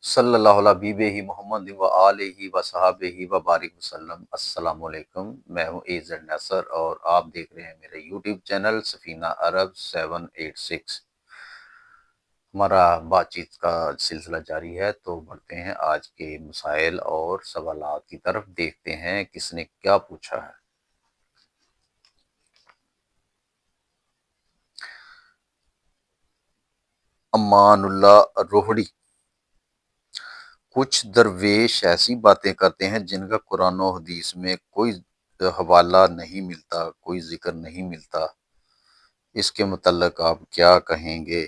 صلی اللہ علیہ حبیبہ محمد و آلہ و صحابہ و بارک وسلم۔ السلام علیکم، میں ہوں ایزن نصر اور آپ دیکھ رہے ہیں میرے یوٹیوب چینل سفینہ عرب 786۔ ہمارا بات چیت کا سلسلہ جاری ہے، تو بڑھتے ہیں آج کے مسائل اور سوالات کی طرف، دیکھتے ہیں کس نے کیا پوچھا ہے۔ امان اللہ روہڑی: کچھ درویش ایسی باتیں کرتے ہیں جن کا قرآن و حدیث میں کوئی حوالہ نہیں ملتا، کوئی ذکر نہیں ملتا، اس کے متعلق آپ کیا کہیں گے؟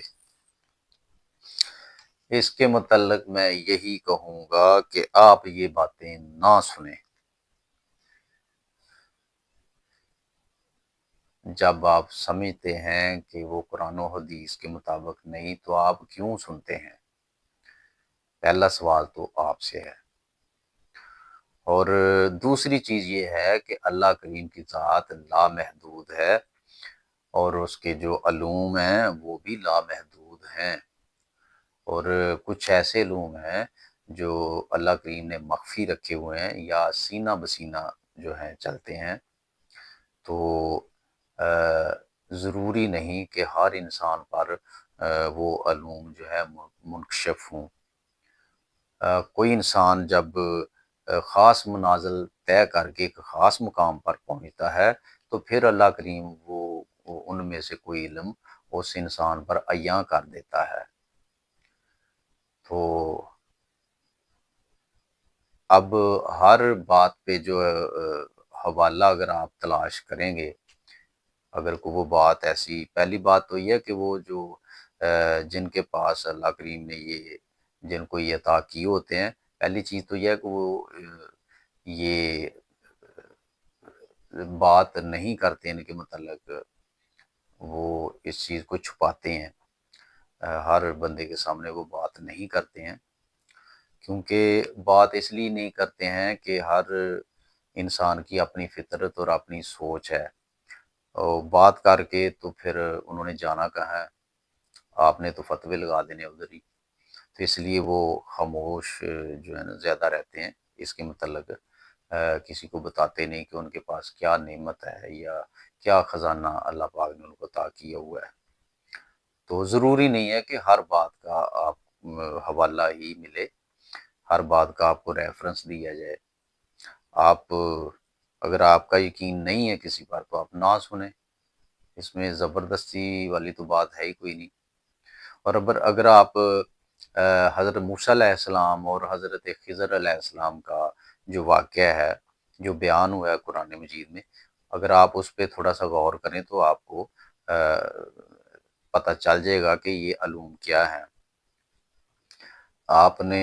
اس کے متعلق میں یہی کہوں گا کہ آپ یہ باتیں نہ سنیں۔ جب آپ سمجھتے ہیں کہ وہ قرآن و حدیث کے مطابق نہیں تو آپ کیوں سنتے ہیں؟ پہلا سوال تو آپ سے ہے۔ اور دوسری چیز یہ ہے کہ اللہ کریم کی ذات لامحدود ہے، اور اس کے جو علوم ہیں وہ بھی لامحدود ہیں، اور کچھ ایسے علوم ہیں جو اللہ کریم نے مخفی رکھے ہوئے ہیں یا سینہ بسینہ جو ہیں چلتے ہیں، تو ضروری نہیں کہ ہر انسان پر وہ علوم جو ہے منکشف ہوں۔ کوئی انسان جب خاص منازل طے کر کے ایک خاص مقام پر پہنچتا ہے تو پھر اللہ کریم وہ ان میں سے کوئی علم اس انسان پر عیاں کر دیتا ہے۔ تو اب ہر بات پہ جو حوالہ اگر آپ تلاش کریں گے، اگر وہ بات ایسی، پہلی بات تو یہ ہے کہ وہ جو جن کے پاس اللہ کریم نے جن کو یہ عطا کیے ہوتے ہیں، پہلی چیز تو یہ ہے کہ وہ یہ بات نہیں کرتے ان کے متعلق، وہ اس چیز کو چھپاتے ہیں، ہر بندے کے سامنے وہ بات نہیں کرتے ہیں، کیونکہ بات اس لیے نہیں کرتے ہیں کہ ہر انسان کی اپنی فطرت اور اپنی سوچ ہے، اور بات کر کے تو پھر انہوں نے جانا کہاں ہے، آپ نے تو فتوے لگا دینے ادھر ہی، تو اس لیے وہ خاموش جو ہے نا زیادہ رہتے ہیں، اس کے متعلق کسی کو بتاتے نہیں کہ ان کے پاس کیا نعمت ہے یا کیا خزانہ اللہ پاک نے ان کو عطا کیا ہوا ہے۔ تو ضروری نہیں ہے کہ ہر بات کا آپ حوالہ ہی ملے، ہر بات کا آپ کو ریفرنس دیا جائے۔ آپ اگر آپ کا یقین نہیں ہے کسی پر تو آپ نہ سنیں، اس میں زبردستی والی تو بات ہے ہی کوئی نہیں۔ اور اگر آپ حضرت موسیٰ علیہ السلام اور حضرت خضر علیہ السلام کا جو واقعہ ہے، جو بیان ہوا ہے قرآن مجید میں، اگر آپ اس پہ تھوڑا سا غور کریں تو آپ کو پتہ چل جائے گا کہ یہ علوم کیا ہیں۔ آپ نے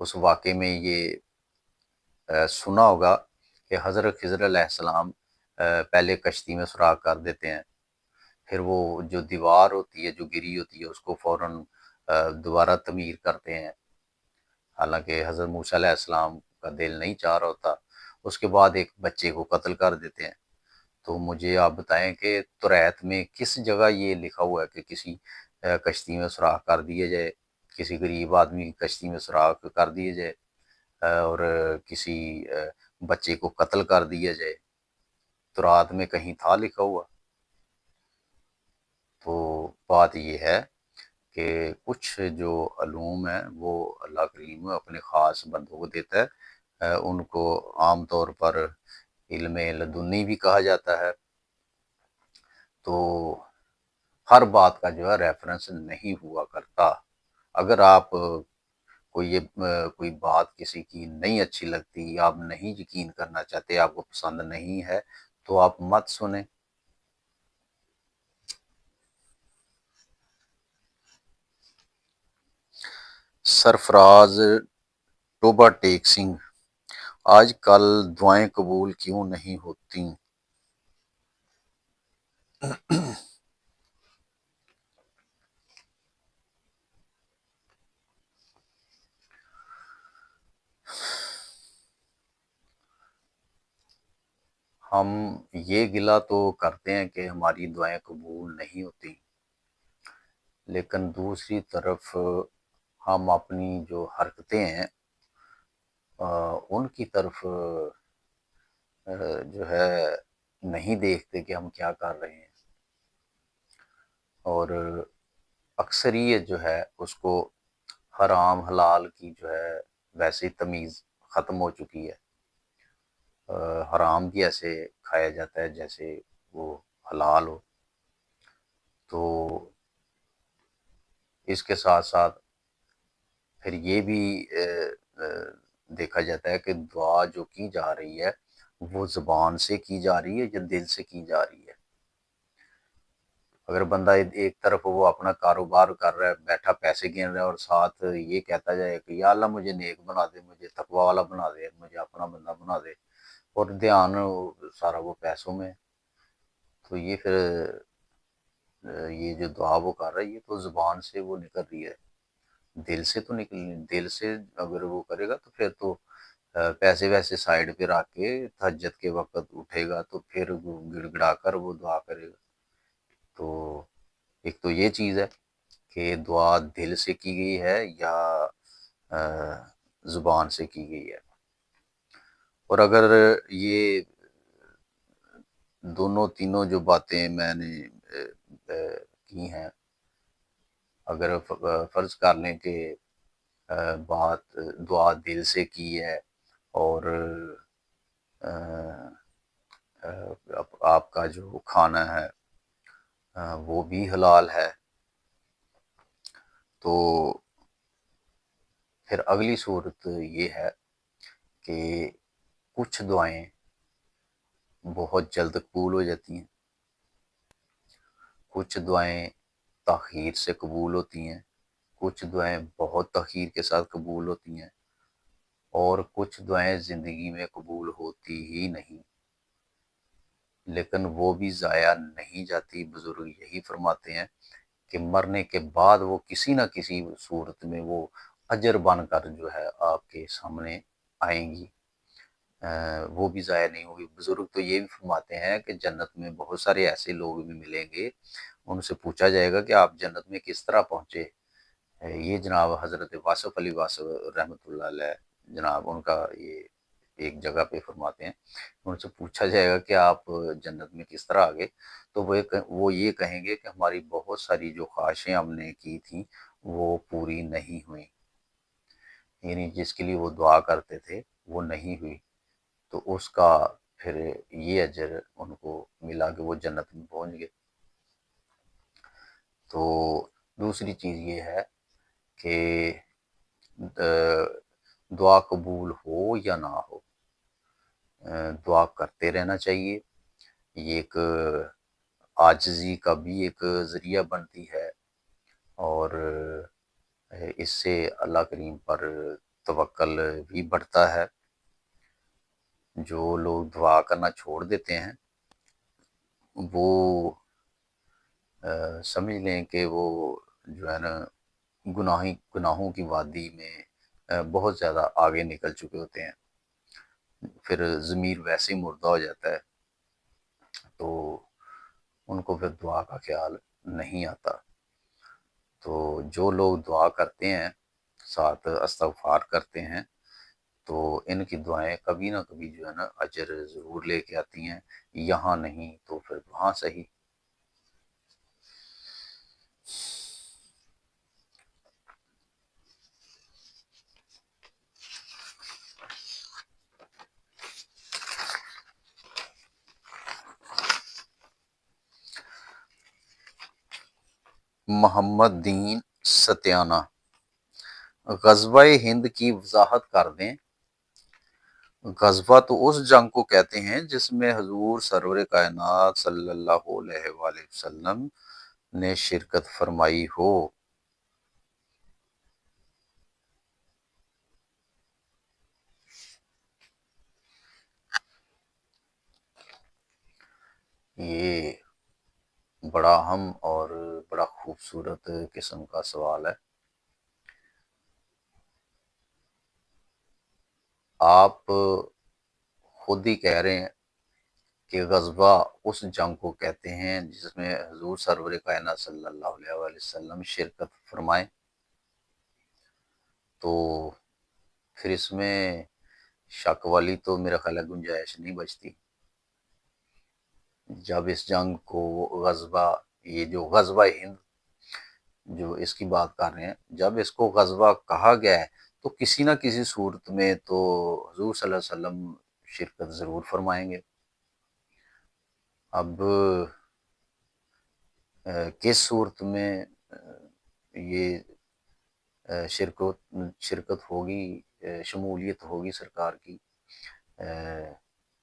اس واقعے میں یہ سنا ہوگا کہ حضرت خضر علیہ السلام پہلے کشتی میں سوراخ کر دیتے ہیں، پھر وہ جو دیوار ہوتی ہے جو گری ہوتی ہے اس کو فوراً دوبارہ تعمیر کرتے ہیں، حالانکہ حضرت موسیٰ علیہ السلام کا دل نہیں چاہ رہا ہوتا، اس کے بعد ایک بچے کو قتل کر دیتے ہیں۔ تو مجھے آپ بتائیں کہ توریت میں کس جگہ یہ لکھا ہوا ہے کہ کسی کشتی میں سوراخ کر دیے جائے، کسی غریب آدمی کی کشتی میں سوراخ کر دیے جائے، اور کسی بچے کو قتل کر دیا جائے؟ تورات میں کہیں تھا لکھا ہوا؟ تو بات یہ ہے کہ کچھ جو علوم ہیں وہ اللہ کریم اپنے خاص بندوں کو دیتا ہے، ان کو عام طور پر علم لدنی بھی کہا جاتا ہے، تو ہر بات کا جو ہے ریفرنس نہیں ہوا کرتا۔ اگر آپ کوئی بات کسی کی نہیں اچھی لگتی، آپ نہیں یقین کرنا چاہتے، آپ کو پسند نہیں ہے تو آپ مت سنیں۔ سرفراز ٹوبہ ٹیک سنگھ: آج کل دعائیں قبول کیوں نہیں ہوتی؟ ہم یہ گلہ تو کرتے ہیں کہ ہماری دعائیں قبول نہیں ہوتی، لیکن دوسری طرف ہم اپنی جو حرکتیں ہیں ان کی طرف جو ہے نہیں دیکھتے کہ ہم کیا کر رہے ہیں، اور اکثریت جو ہے اس کو حرام حلال کی جو ہے ویسے تمیز ختم ہو چکی ہے۔ حرام بھی ایسے کھایا جاتا ہے جیسے وہ حلال ہو۔ تو اس کے ساتھ ساتھ پھر یہ بھی دیکھا جاتا ہے کہ دعا جو کی جا رہی ہے وہ زبان سے کی جا رہی ہے یا دل سے کی جا رہی ہے۔ اگر بندہ ایک طرف وہ اپنا کاروبار کر رہا ہے، بیٹھا پیسے گن رہا ہے، اور ساتھ یہ کہتا جائے کہ یا اللہ مجھے نیک بنا دے، مجھے تقوی والا بنا دے، مجھے اپنا بندہ بنا دے، اور دھیان سارا وہ پیسوں میں، تو یہ پھر یہ جو دعا وہ کر رہا ہے یہ تو زبان سے وہ نکل رہی ہے، دل سے تو نکل نہیں۔ دل سے اگر وہ کرے گا تو پھر تو پیسے ویسے سائڈ پہ رکھ کے تہجد کے وقت اٹھے گا تو پھر گڑ گڑا کر وہ دعا کرے گا۔ تو ایک تو یہ چیز ہے کہ دعا دل سے کی گئی ہے یا زبان سے کی گئی ہے۔ اور اگر یہ دونوں تینوں جو باتیں میں نے کی ہیں، اگر فرض کر لیں کہ بات دعا دل سے کی ہے، اور آپ کا جو کھانا ہے وہ بھی حلال ہے، تو پھر اگلی صورت یہ ہے کہ کچھ دعائیں بہت جلد قبول ہو جاتی ہیں، کچھ دعائیں تاخیر سے قبول ہوتی ہیں، کچھ دعائیں بہت تاخیر کے ساتھ قبول ہوتی ہیں، اور کچھ دعائیں زندگی میں قبول ہوتی ہی نہیں، لیکن وہ بھی ضائع نہیں جاتی۔ بزرگ یہی فرماتے ہیں کہ مرنے کے بعد وہ کسی نہ کسی صورت میں وہ اجر بن کر جو ہے آپ کے سامنے آئیں گی، وہ بھی ضائع نہیں ہوگی۔ بزرگ تو یہ بھی فرماتے ہیں کہ جنت میں بہت سارے ایسے لوگ بھی ملیں گے، ان سے پوچھا جائے گا کہ آپ جنت میں کس طرح پہنچے۔ یہ جناب حضرت واصف علی واصف رحمۃ اللہ علیہ جناب ان کا یہ ایک جگہ پہ فرماتے ہیں، ان سے پوچھا جائے گا کہ آپ جنت میں کس طرح آگے، تو وہ یہ کہیں گے کہ ہماری بہت ساری جو خواہشیں ہم نے کی تھیں وہ پوری نہیں ہوئیں، یعنی جس کے لیے وہ دعا کرتے تھے وہ نہیں ہوئی، تو اس کا پھر یہ اجر ان کو ملا کہ وہ جنت میں پہنچ گئے۔ تو دوسری چیز یہ ہے کہ دعا قبول ہو یا نہ ہو، دعا کرتے رہنا چاہیے۔ یہ ایک عاجزی کا بھی ایک ذریعہ بنتی ہے، اور اس سے اللہ کریم پر توکل بھی بڑھتا ہے۔ جو لوگ دعا کرنا چھوڑ دیتے ہیں وہ سمجھ لیں کہ وہ جو ہے نا گناہوں کی وادی میں بہت زیادہ آگے نکل چکے ہوتے ہیں، پھر ضمیر ویسے ہی مردہ ہو جاتا ہے، تو ان کو پھر دعا کا خیال نہیں آتا۔ تو جو لوگ دعا کرتے ہیں ساتھ استغفار کرتے ہیں تو ان کی دعائیں کبھی نہ کبھی جو ہے نا اجر ضرور لے کے آتی ہیں، یہاں نہیں تو پھر وہاں صحیح۔ محمد دین ستیانہ غزوہ ہند کی وضاحت کر دیں۔ غزوہ تو اس جنگ کو کہتے ہیں جس میں حضور سرور کائنات صلی اللہ علیہ وآلہ وسلم نے شرکت فرمائی ہو۔ یہ بڑا اہم اور بڑا خوبصورت قسم کا سوال ہے۔ آپ خود ہی کہہ رہے ہیں کہ غزوہ اس جنگ کو کہتے ہیں جس میں حضور سرور کائنات صلی اللہ علیہ وآلہ وسلم شرکت فرمائیں۔ تو پھر اس میں شک والی تو میرا خیال ہے گنجائش نہیں بچتی۔ جب اس جنگ کو غزوہ، یہ جو غزوہ ہند جو اس کی بات کر رہے ہیں، جب اس کو غزوہ کہا گیا ہے تو کسی نہ کسی صورت میں تو حضور صلی اللہ علیہ وسلم شرکت ضرور فرمائیں گے۔ اب کس صورت میں یہ شرکت ہوگی، شمولیت ہوگی سرکار کی،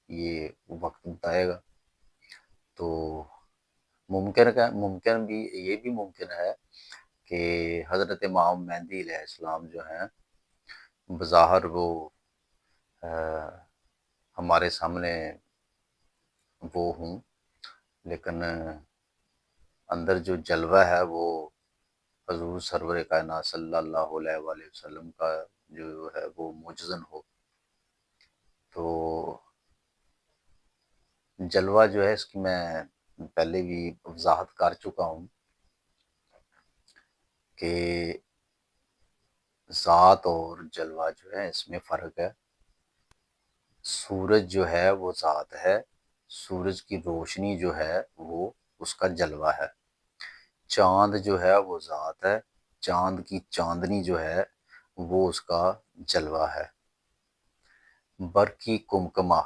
یہ وقت بتائے گا۔ تو ممکن بھی، یہ بھی ممکن ہے کہ حضرت امام مہدی علیہ السلام جو ہیں بظاہر وہ ہمارے سامنے وہ ہوں، لیکن اندر جو جلوہ ہے وہ حضور سرور کائنات صلی اللہ علیہ وآلہ وسلم کا جو ہے وہ معجزن ہو۔ تو جلوہ جو ہے اس کی میں پہلے بھی وضاحت کر چکا ہوں کہ ذات اور جلوہ جو ہے اس میں فرق ہے۔ سورج جو ہے وہ ذات ہے، سورج کی روشنی جو ہے وہ اس کا جلوہ ہے۔ چاند جو ہے وہ ذات ہے، چاند کی چاندنی جو ہے وہ اس کا جلوہ ہے۔ برقی کمکمہ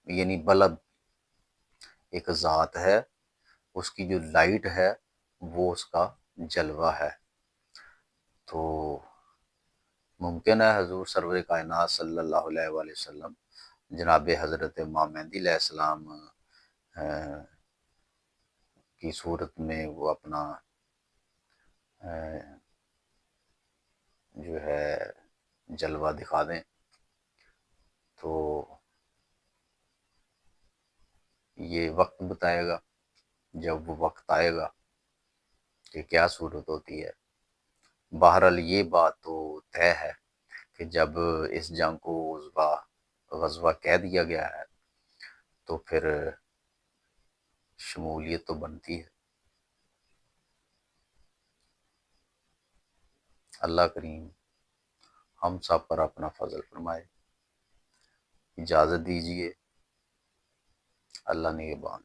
یعنی بلب ایک ذات ہے، اس کی جو لائٹ ہے وہ اس کا جلوہ ہے۔ تو ممکن ہے حضور سرور کائنات صلی اللہ علیہ وآلہ وسلم جناب حضرت امام مہدی علیہ السلام کی صورت میں وہ اپنا جو ہے جلوہ دکھا دیں۔ تو یہ وقت بتائے گا، جب وہ وقت آئے گا کہ کیا صورت ہوتی ہے۔ بہرحال یہ بات تو طے ہے کہ جب اس جنگ کو غزوہ کہہ دیا گیا ہے تو پھر شمولیت تو بنتی ہے۔ اللہ کریم ہم سب پر اپنا فضل فرمائے۔ اجازت دیجیے، اللہ نگہبان۔